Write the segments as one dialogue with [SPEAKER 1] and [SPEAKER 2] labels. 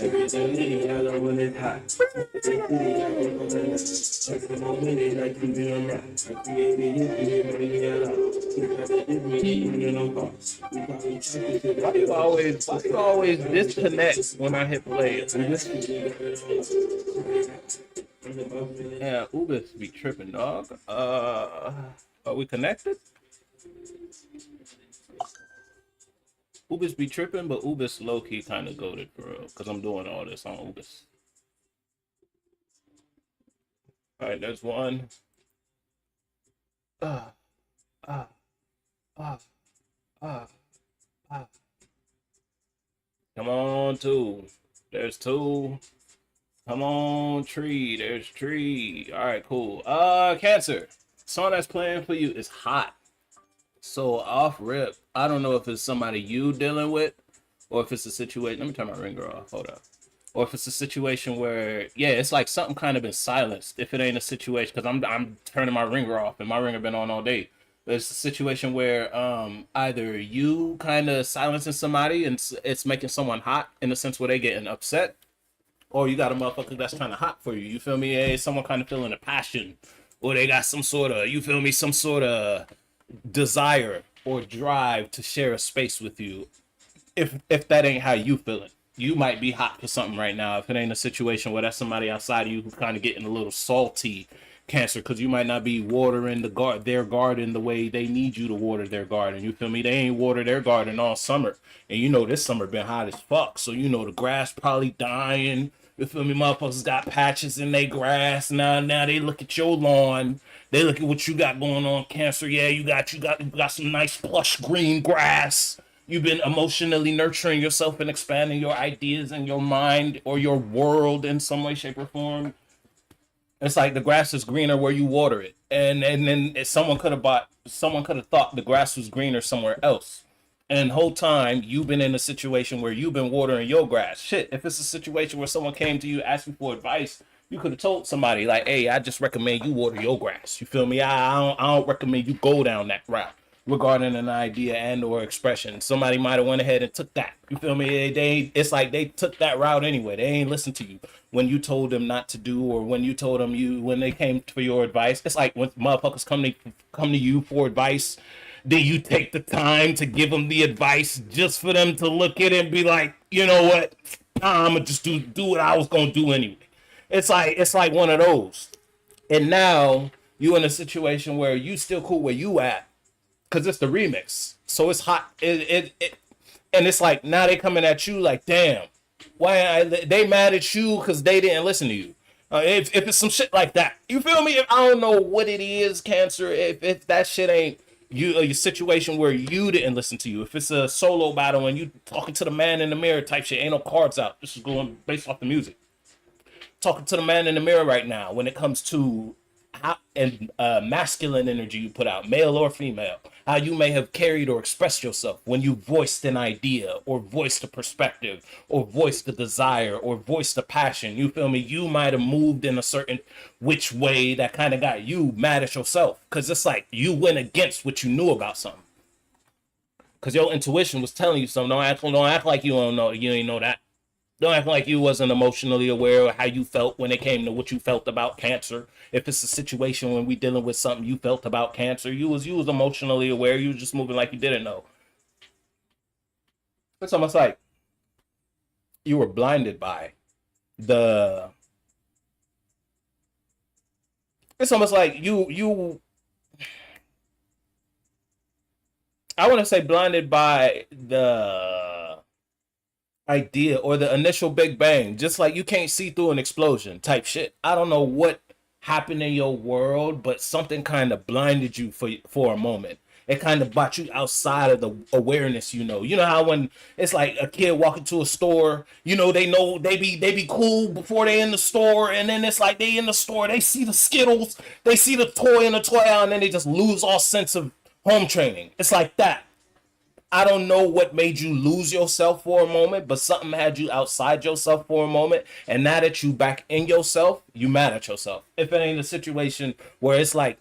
[SPEAKER 1] Every day, yellow when it's hot. Every day, I go for the night. Like the moment it like you be on that. I created it, you bring it out. You gotta give me, you know, boss. You probably check it.
[SPEAKER 2] Why you always disconnect when I hit play? Yeah, Ubis be tripping, dog. Are we connected? Ubis be tripping, but Ubis low key kind of goaded, bro. Because I'm doing all this on Ubis. All right, there's one. Ah, ah, ah, ah, ah. Come on, two. There's two. Come on, tree. There's tree. All right, cool. Cancer. Song that's playing for you is hot. So off rip, I don't know if it's somebody you dealing with, or if it's a situation. Let me turn my ringer off. Hold up. Or if it's a situation where, yeah, it's like something kind of been silenced. If it ain't a situation, because I'm turning my ringer off, and my ringer been on all day. But it's a situation where either you kind of silencing somebody and it's making someone hot in the sense where they getting upset, or you got a motherfucker that's kind of hot for you. You feel me? Hey, someone kind of feeling a passion, or they got some sort of, you feel me, some sort of desire or drive to share a space with you. If that ain't how you feeling, you might be hot for something right now. If it ain't a situation where that's somebody outside of you who's kind of getting a little salty, Cancer, because you might not be watering their garden the way they need you to water their garden. You feel me? They ain't water their garden all summer, and you know this summer been hot as fuck. So you know the grass probably dying. You feel me? Motherfuckers got patches in their grass now. Now they look at your lawn. They look at what you got going on, Cancer. Yeah, you got some nice plush green grass. You've been emotionally nurturing yourself and expanding your ideas and your mind or your world in some way, shape, or form. It's like the grass is greener where you water it, and then if someone could have thought the grass was greener somewhere else. And the whole time you've been in a situation where you've been watering your grass. Shit, if it's a situation where someone came to you asking for advice, you could have told somebody like, "Hey, I just recommend you water your grass." You feel me? I don't recommend you go down that route regarding an idea and or expression. Somebody might have went ahead and took that. You feel me? It's like they took that route anyway. They ain't listened to you when you told them not to do, or when you told them when they came for your advice. It's like when motherfuckers come to you for advice. Do you take the time to give them the advice just for them to look at it and be like, you know what? Nah, I'm gonna just do what I was gonna do anyway. It's like one of those. And now you in a situation where you still cool where you at, because it's the remix. So it's hot. And it's like now they coming at you like, damn, they mad at you because they didn't listen to you. If it's some shit like that, you feel me? If I don't know what it is, Cancer. If that shit ain't your situation where you didn't listen to you. If it's a solo battle and you talking to the man in the mirror type shit, ain't no cards out. This is going based off the music. Talking to the man in the mirror right now when it comes to how and masculine energy you put out, male or female, how you may have carried or expressed yourself when you voiced an idea or voiced a perspective or voiced the desire or voiced the passion. You feel me? You might have moved in a certain which way that kind of got you mad at yourself, because it's like you went against what you knew about something, because your intuition was telling you something. Don't act like you don't know. You ain't know that. Don't act like you wasn't emotionally aware of how you felt when it came to what you felt about Cancer. If it's a situation when we dealing with something you felt about Cancer, you was emotionally aware. You was just moving like you didn't know. It's almost like you were blinded by the. It's almost like you. I want to say blinded by the idea or the initial big bang, just like you can't see through an explosion type shit. I don't know what happened in your world, but something kind of blinded you for a moment. It kind of brought you outside of the awareness. You know how when it's like a kid walking to a store, know they be cool before they in the store, and then it's like they in the store, they see the Skittles, they see the toy in the toy aisle, and then they just lose all sense of home training. It's like that. I don't know what made you lose yourself for a moment, but something had you outside yourself for a moment. And now that you back in yourself, you mad at yourself. If it ain't a situation where it's like,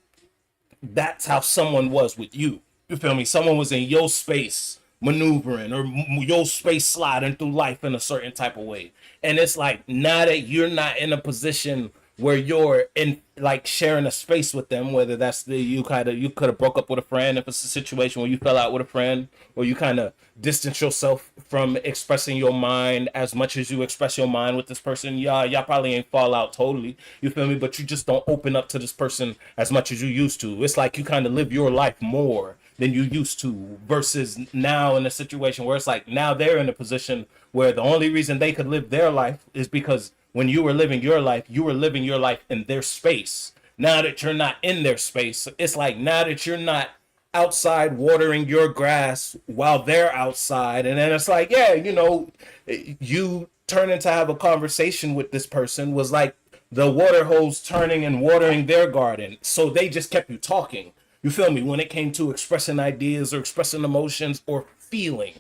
[SPEAKER 2] that's how someone was with you. You feel me? Someone was in your space maneuvering or your space sliding through life in a certain type of way. And it's like now that you're not in a position where you're in like sharing a space with them, whether that's the you could have broke up with a friend if it's a situation where you fell out with a friend, or you kind of distance yourself from expressing your mind as much as you express your mind with this person. Y'all probably ain't fall out totally, you feel me, but you just don't open up to this person as much as you used to. It's like you kind of live your life more than you used to, versus now in a situation where it's like now they're in a position where the only reason they could live their life is because when you were living your life, you were living your life in their space. Now that you're not in their space, it's like now that you're not outside watering your grass while they're outside, and then it's like, yeah, you know, you turning to have a conversation with this person was like the water hose turning and watering their garden, so they just kept you talking, you feel me, when it came to expressing ideas or expressing emotions or feeling.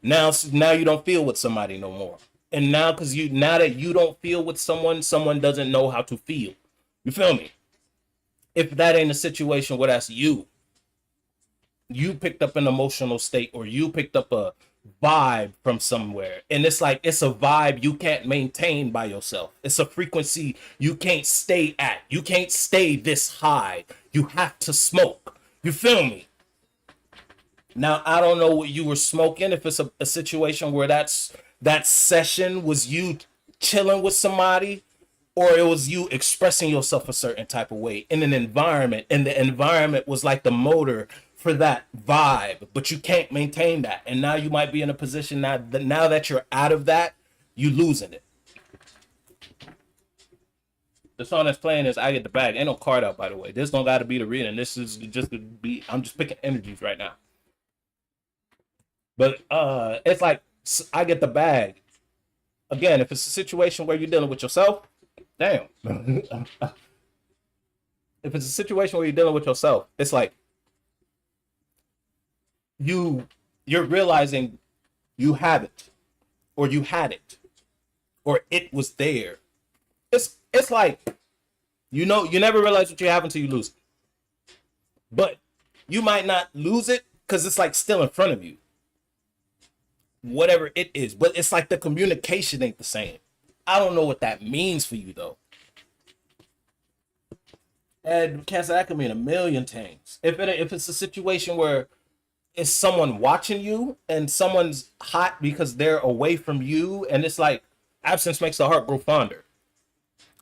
[SPEAKER 2] Now you don't feel with somebody no more. And now because you now that you don't feel with someone, someone doesn't know how to feel. You feel me? If that ain't a situation where that's you picked up an emotional state, or you picked up a vibe from somewhere, and it's like it's a vibe you can't maintain by yourself. It's a frequency you can't stay at. You can't stay this high. You have to smoke. You feel me? Now I don't know what you were smoking, if it's a situation where that session was you chilling with somebody, or it was you expressing yourself a certain type of way in an environment, and the environment was like the motor for that vibe, but you can't maintain that. And now you might be in a position now that you're out of that, you losing it. The song that's playing is I Get the Bag. Ain't no card out, by the way. This don't got to be the reading. This is just to be, I'm just picking energies right now. But it's like I get the bag. Again, if it's a situation where you're dealing with yourself, damn. If it's a situation where you're dealing with yourself, it's like you're realizing you have it, or you had it, or it was there. It's like, you know, you never realize what you have until you lose it. But you might not lose it because it's like still in front of you, whatever it is, but it's like the communication ain't the same. I don't know what that means for you though. And cancer, that could mean a million things. If it's a situation where it's someone watching you and someone's hot because they're away from you, and it's like absence makes the heart grow fonder.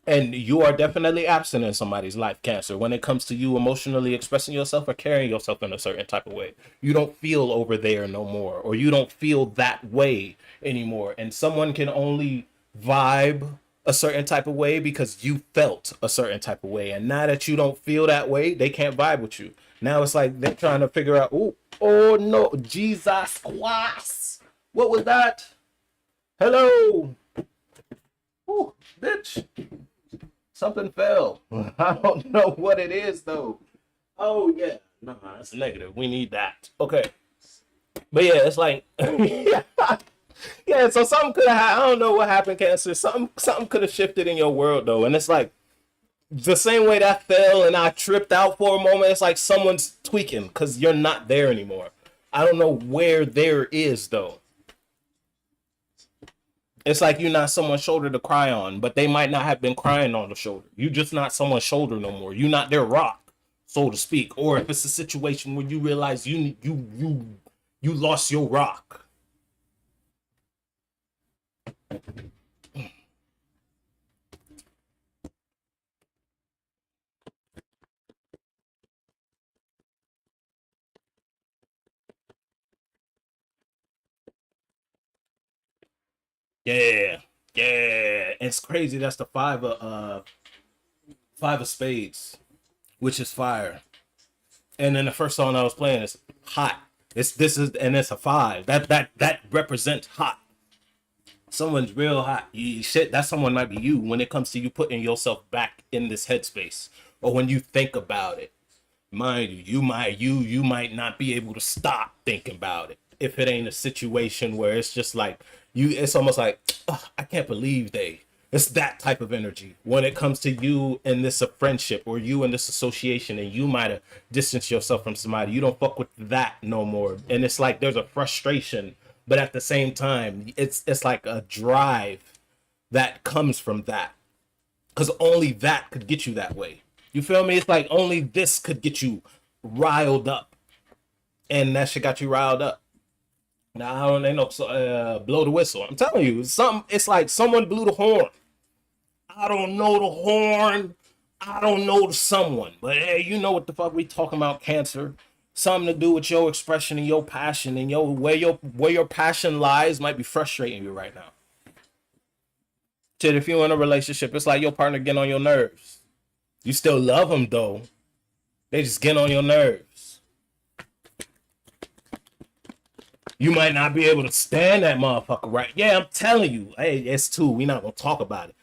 [SPEAKER 2] And you are definitely absent in somebody's life, Cancer, when it comes to you emotionally expressing yourself or carrying yourself in a certain type of way. You don't feel over there no more, or you don't feel that way anymore. And someone can only vibe a certain type of way because you felt a certain type of way. And now that you don't feel that way, they can't vibe with you. Now it's like they're trying to figure out, oh no, Jesus Christ. What was that? Hello. Oh, bitch. Something fell. I don't know what it is though. Oh yeah, no, that's negative. We need that. Okay, but yeah, it's like yeah. Yeah. So something could have. I don't know what happened, Cancer. Something could have shifted in your world though, and it's like the same way that fell and I tripped out for a moment. It's like someone's tweaking because you're not there anymore. I don't know where there is though. It's like you're not someone's shoulder to cry on, but they might not have been crying on the shoulder. You're just not someone's shoulder no more. You're not their rock, so to speak. Or if it's a situation where you realize you lost your rock. Yeah, yeah. It's crazy. That's the five of spades, which is fire. And then the first song I was playing is hot. It's a five. That represents hot. Someone's real hot. Shit, that someone might be you when it comes to you putting yourself back in this headspace, or when you think about it. Mind you, you might not be able to stop thinking about it if it ain't a situation where it's just like you. It's almost like, "Ugh, I can't believe they It's that type of energy when it comes to you and this a friendship or you and this association, and you might have distanced yourself from somebody. You don't fuck with that no more. And it's like there's a frustration, but at the same time, it's like a drive that comes from that. Because only that could get you that way. You feel me? It's like only this could get you riled up. And that shit got you riled up. Now I don't know, blow the whistle. I'm telling you, it's like someone blew the horn. I don't know the horn. I don't know the someone. But hey, you know what the fuck we talking about, Cancer. Something to do with your expression and your passion and where your passion lies might be frustrating you right now. Shit, if you're in a relationship, it's like your partner getting on your nerves. You still love them though. They just get on your nerves. You might not be able to stand that motherfucker, right? Yeah, I'm telling you. Hey, it's too. We not gonna talk about it.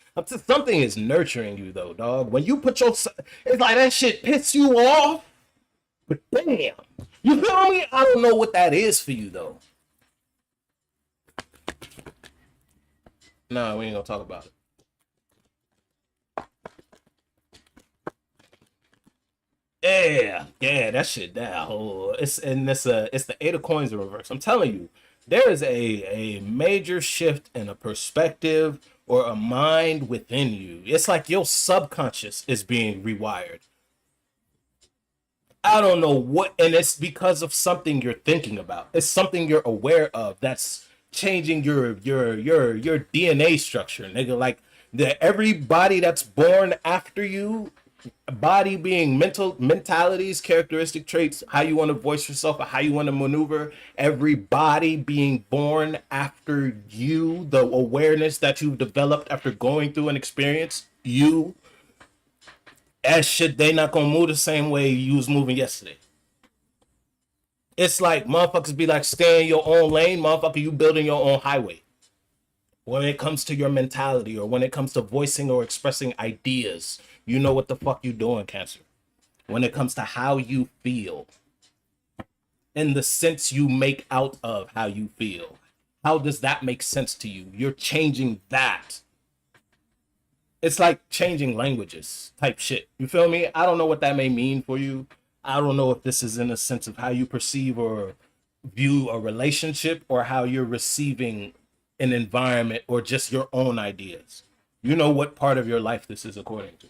[SPEAKER 2] Something is nurturing you though, dog. When you put it's like that shit piss you off. But damn, you feel me? I don't know what that is for you though. Nah, we ain't gonna talk about it. Yeah, that shit. That whole it's the eight of coins in reverse. I'm telling you, there is a major shift in a perspective or a mind within you. It's like your subconscious is being rewired. I don't know what, and it's because of something you're thinking about. It's something you're aware of that's changing your DNA structure, nigga. Like everybody that's born after you, body being mentalities, characteristic traits, how you want to voice yourself, or how you want to maneuver. Everybody being born after you, the awareness that you've developed after going through an experience, you. That shit, they not gonna move the same way you was moving yesterday. It's like motherfuckers be like, stay in your own lane, motherfucker, you building your own highway. When it comes to your mentality or when it comes to voicing or expressing ideas, you know what the fuck you doing, Cancer. When it comes to how you feel, in the sense you make out of how you feel, how does that make sense to you? You're changing that. It's like changing languages type shit. You feel me? I don't know what that may mean for you. I don't know if this is in a sense of how you perceive or view a relationship or how you're receiving an environment or just your own ideas. You know what part of your life this is according to.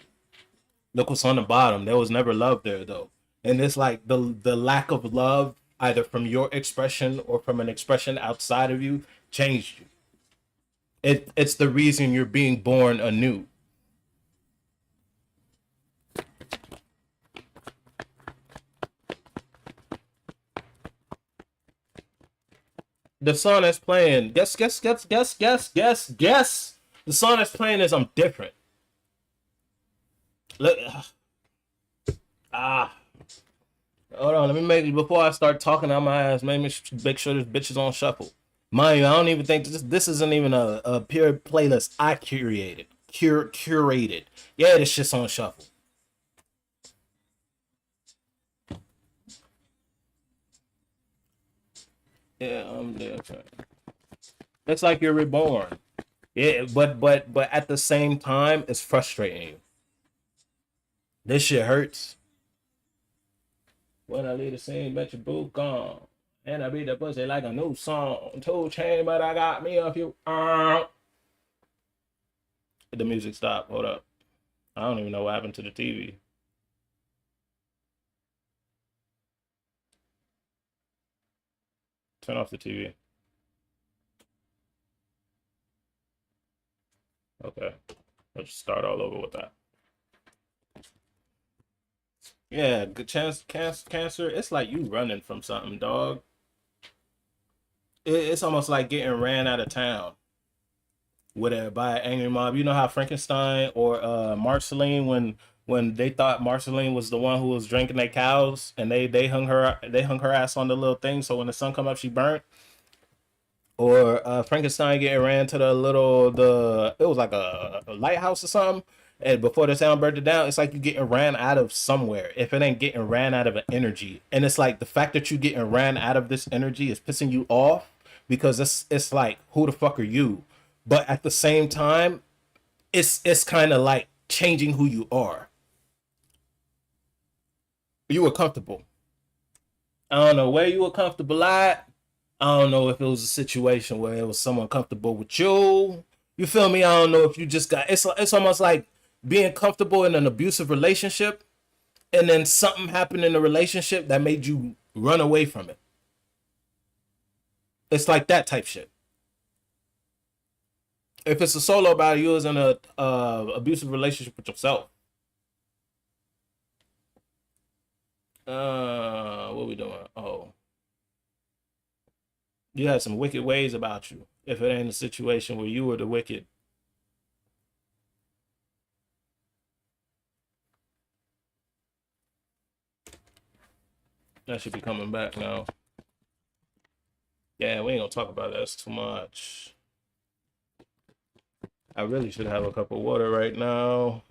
[SPEAKER 2] Look what's on the bottom. There was never love there though. And it's like the lack of love, either from your expression or from an expression outside of you, changed you. It's the reason you're being born anew. The song that's playing, guess. The song that's playing is I'm different. Look, hold on. Let me before I start talking out my ass. Make sure this bitch is on shuffle. Mind you, I don't even think this isn't even a pure playlist I curated. Curated. Yeah, this shit's on shuffle. Yeah, I'm different. It's like you're reborn. Yeah, but at the same time, it's frustrating you. This shit hurts. When I leave the scene, bet your boot gone. And I beat the pussy like a new song. 2 Chainz, but I got me a few. The music stopped. Hold up. I don't even know what happened to the TV. Turn off the TV. Okay. Let's start all over with that. Yeah, good chance, Cancer. It's like you running from something, dog. It's almost like getting ran out of town by an angry mob. You know how Frankenstein or Marceline, when they thought Marceline was the one who was drinking their cows, and they hung her ass on the little thing, so when the sun come up, she burnt. Or Frankenstein getting ran to it was like a lighthouse or something, and before the sound burnt it down. It's like you getting ran out of somewhere. If it ain't getting ran out of an energy, and it's like the fact that you getting ran out of this energy is pissing you off, because it's like, who the fuck are you? But at the same time, it's kind of like changing who you are. You were comfortable. I don't know where you were comfortable at. I don't know if it was a situation where it was someone comfortable with you. You feel me? I don't know if you just got it's almost like being comfortable in an abusive relationship and then something happened in the relationship that made you run away from it. It's like that type shit. If it's a solo battle, you was in a abusive relationship with yourself. What we doing? Oh, you had some wicked ways about you. If it ain't a situation where you were the wicked, that should be coming back now. Yeah, we ain't gonna talk about that. That's too much. I really should have a cup of water right now.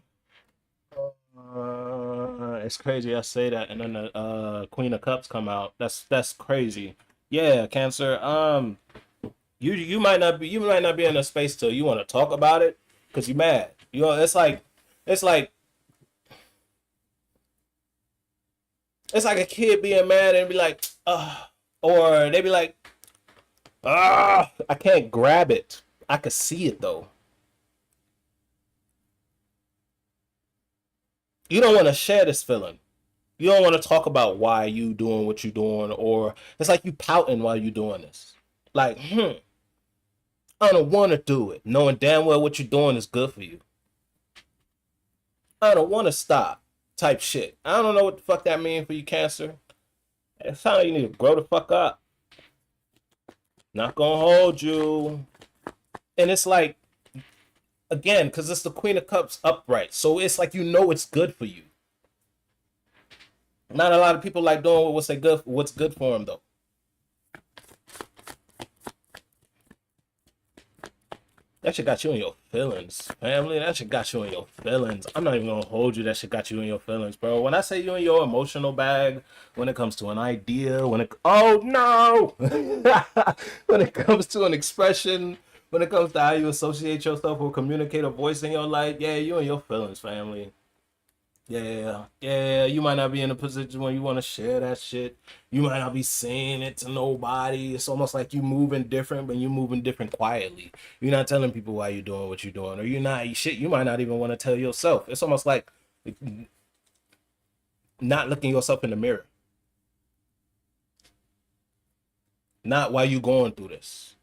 [SPEAKER 2] It's crazy I say that, and then the Queen of Cups come out. That's crazy. Yeah, Cancer. You might not be in a space till you want to talk about it because you mad. You know, it's like it's like a kid being mad and be like, or they be like, I can't grab it. I could see it though. You don't want to share this feeling. You don't want to talk about why you doing what you doing, or it's like you pouting while you doing this. Like, I don't want to do it, knowing damn well what you're doing is good for you. I don't want to stop, type shit. I don't know what the fuck that means for you, Cancer. It's time you need to grow the fuck up. Not gonna hold you. And it's like, again, because it's the Queen of Cups upright, so it's like you know it's good for you. Not a lot of people like doing what's good for them though. That shit got you in your feelings, family. That shit got you in your feelings. I'm not even gonna hold you. That shit got you in your feelings, bro. When I say you in your emotional bag, when it comes to an idea, oh no, when it comes to an expression, when it comes to how you associate yourself or communicate a voice in your life, yeah, you in your feelings, family. Yeah, yeah, you might not be in a position where you want to share that shit. You might not be saying it to nobody. It's almost like you moving different, but you moving different quietly. You're not telling people why you're doing what you're doing, or you're not shit. You might not even want to tell yourself. It's almost like not looking yourself in the mirror. Not while you going through this.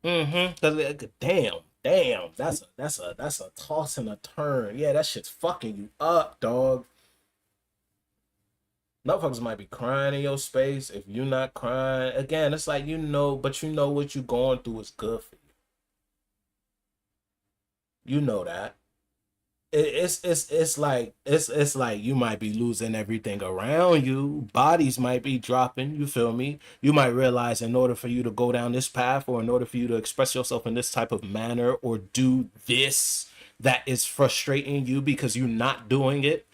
[SPEAKER 2] Cause damn, that's a toss and a turn. Yeah, that shit's fucking you up, dog. Motherfuckers might be crying in your space if you're not crying. Again, it's like but you know what you're going through is good for you. You know that. It's like you might be losing everything around you. Bodies might be dropping. You feel me? You might realize in order for you to go down this path, or in order for you to express yourself in this type of manner, or do this that is frustrating you because you're not doing it,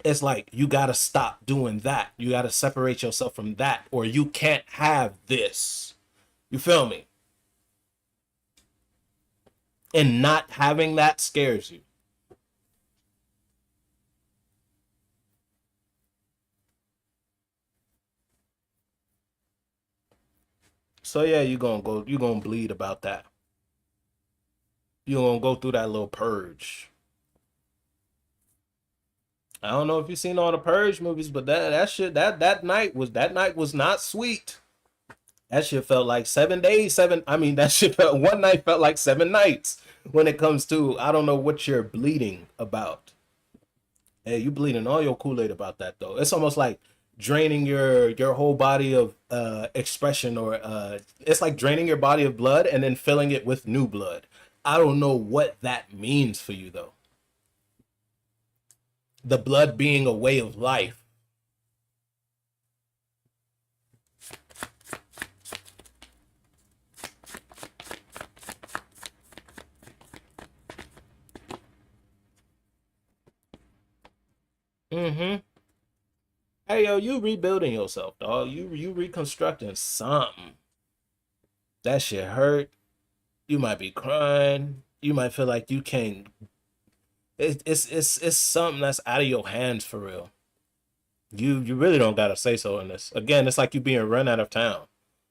[SPEAKER 2] it's like you gotta stop doing that. You gotta separate yourself from that, or you can't have this. You feel me? And not having that scares you. So yeah, you're gonna bleed about that. You're gonna go through that little purge. I don't know if you've seen all the purge movies, but that shit that night was not sweet. That shit felt like 7 days, I mean that shit felt one night felt like 7 nights when it comes to I don't know what you're bleeding about. Hey, you bleeding all your Kool-Aid about that though. It's almost like draining your whole body of expression, or it's like draining your body of blood and then filling it with new blood. I don't know what that means for you though. The blood being a way of life. Mm-hmm. Hey yo, you rebuilding yourself, dog. You reconstructing something. That shit hurt. You might be crying. You might feel like you can't. It's something that's out of your hands for real. You really don't gotta say so in this. Again, it's like you being run out of town.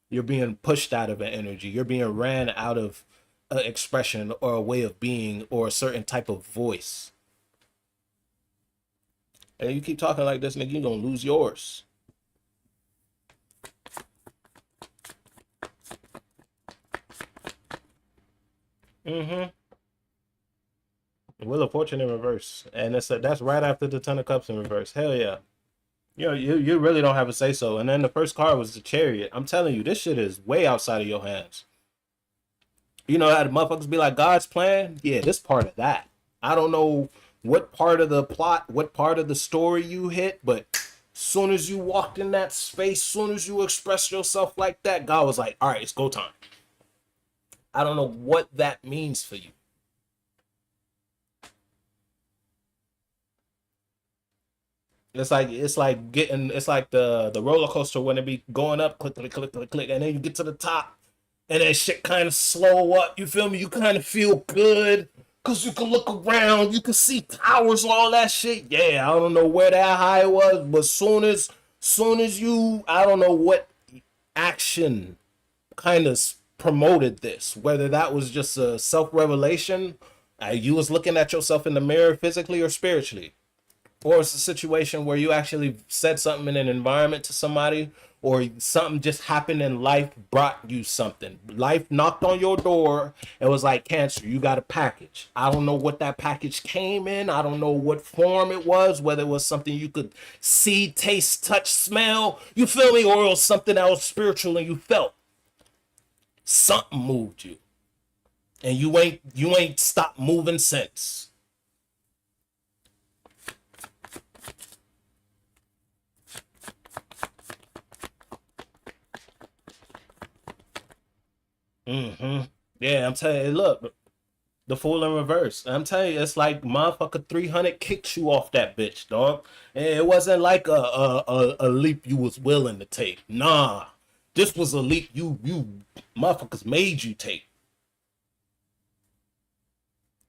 [SPEAKER 2] You're being pushed out of an energy. You're being ran out of an expression or a way of being or a certain type of voice. And you keep talking like this, nigga, you're gonna lose yours. Mm-hmm. Wheel of Fortune in reverse, and that's right after the Ten of Cups in reverse. Hell yeah. You really don't have a say so. And then the first card was the Chariot. I'm telling you, this shit is way outside of your hands. You know how the motherfuckers be like God's plan? Yeah, this part of that. I don't know what part of the plot, what part of the story you hit, but soon as you walked in that space, soon as you expressed yourself like that, God was like, all right, it's go time. I don't know what that means for you. It's like the roller coaster when it be going up, click, click, click, click, click, and then you get to the top, and then shit kind of slow up. You feel me? You kind of feel good because you can look around, you can see towers, all that shit. Yeah, I don't know where that high was, but soon as you, I don't know what action kind of promoted this, whether that was just a self revelation, you was looking at yourself in the mirror physically or spiritually, or it's a situation where you actually said something in an environment to somebody, or something just happened in life, brought you something. Life knocked on your door and was like, Cancer, you got a package. I don't know what that package came in. I don't know what form it was, whether it was something you could see, taste, touch, smell, you feel me, or it was something that was spiritual and you felt. Something moved you. And you ain't stopped moving since. Mm-hmm. Yeah, I'm telling you, look, the Fool in reverse. I'm telling you, it's like motherfucker 300 kicked you off that bitch, dog. And it wasn't like a leap you was willing to take. Nah, this was a leap you motherfuckers made you take.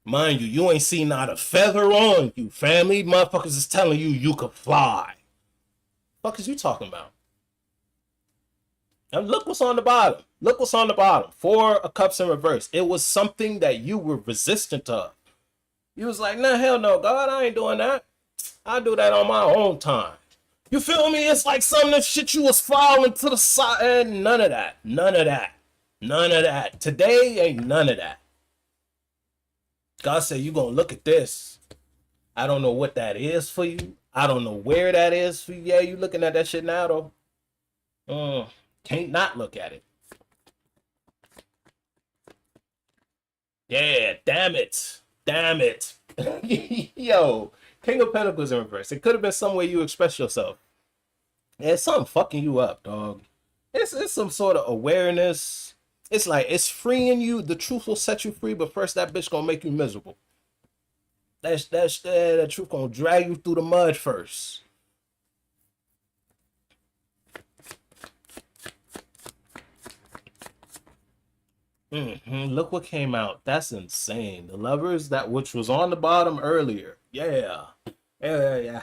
[SPEAKER 2] Mind you, you ain't seen not a feather on you, family. Motherfuckers is telling you you could fly. Fuck is you talking about? And look what's on the bottom. Look what's on the bottom. Four of Cups in reverse. It was something that you were resistant of. You was like, nah, hell no, God, I ain't doing that. I do that on my own time. You feel me? It's like some of the shit you was following to the side. And none of that. None of that. None of that. Today ain't none of that. God said, you gonna look at this. I don't know what that is for you. I don't know where that is for you. Yeah, you looking at that shit now, though. Can't not look at it. Yeah, damn it. Damn it. Yo, King of Pentacles in reverse. It could have been some way you express yourself. It's something fucking you up, dog. It's some sort of awareness. It's like it's freeing you. The truth will set you free, but first that bitch gonna make you miserable. That truth gonna drag you through the mud first. Look what came out. That's insane. The Lovers, that which was on the bottom earlier. Yeah. Yeah.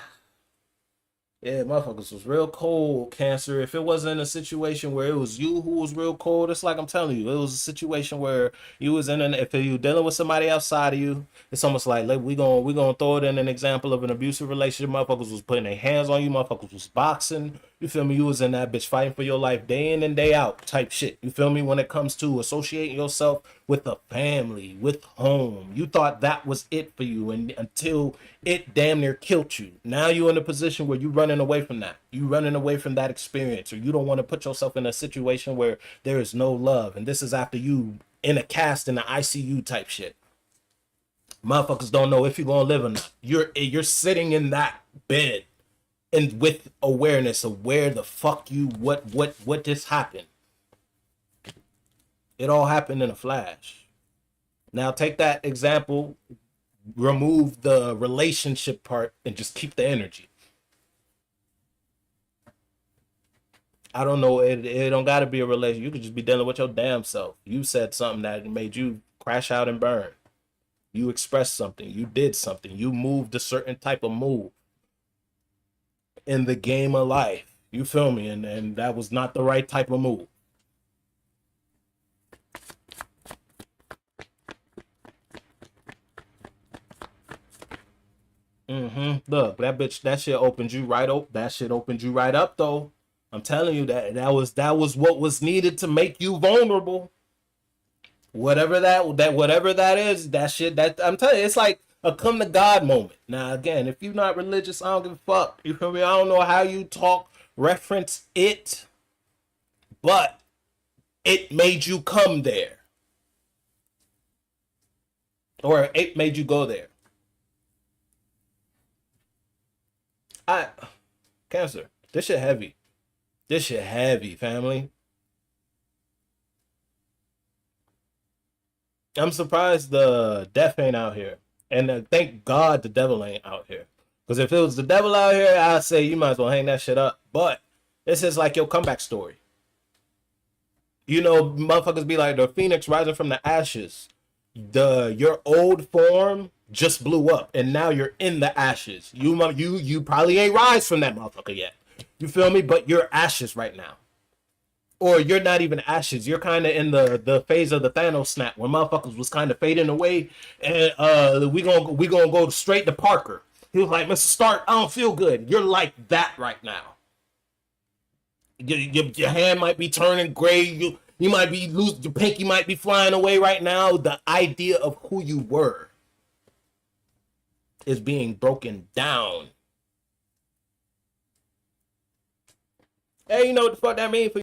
[SPEAKER 2] Yeah, motherfuckers was real cold, Cancer. If it wasn't a situation where it was you who was real cold, it's like I'm telling you, it was a situation where you was in if you dealing with somebody outside of you, it's almost like we gonna throw it in an example of an abusive relationship. Motherfuckers was putting their hands on you, motherfuckers was boxing. You feel me? You was in that bitch fighting for your life day in and day out type shit. You feel me? When it comes to associating yourself with a family, with home, you thought that was it for you, and until it damn near killed you. Now you're in a position where you're running away from that. You running away from that experience, or you don't want to put yourself in a situation where there is no love. And this is after you in a cast in the ICU type shit. Motherfuckers don't know if you're gonna live or not. You're sitting in that bed and with awareness of where the fuck you what just happened. It all happened in a flash. Now take that example, remove the relationship part, and just keep the energy. I don't know. It don't got to be a relation. You could just be dealing with your damn self. You said something that made you crash out and burn. You expressed something. You did something. You moved a certain type of move in the game of life. You feel me? And that was not the right type of move. Look, that shit opened you right up. That shit opened you right up, though. I'm telling you that was what was needed to make you vulnerable. Whatever that is, that shit. That I'm telling you, it's like a come to God moment. Now, again, if you're not religious, I don't give a fuck. You feel me? I don't know how you talk, reference it, but it made you come there, or it made you go there. I Cancer. This shit heavy. This shit heavy, family. I'm surprised the death ain't out here, and thank God the devil ain't out here. Because if it was the devil out here, I'd say you might as well hang that shit up. But this is like your comeback story. You know, motherfuckers be like the phoenix rising from the ashes. Your old form just blew up, and now you're in the ashes. You probably ain't rise from that motherfucker yet. You feel me? But you're ashes right now. Or you're not even ashes. You're kind of in the phase of the Thanos snap where motherfuckers was kind of fading away, and we gonna go straight to Parker. He was like, Mr. Stark, I don't feel good. You're like that right now. Your hand might be turning gray. You might be losing your pinky, might be flying away right now. The idea of who you were is being broken down. Hey, you know what the fuck that means for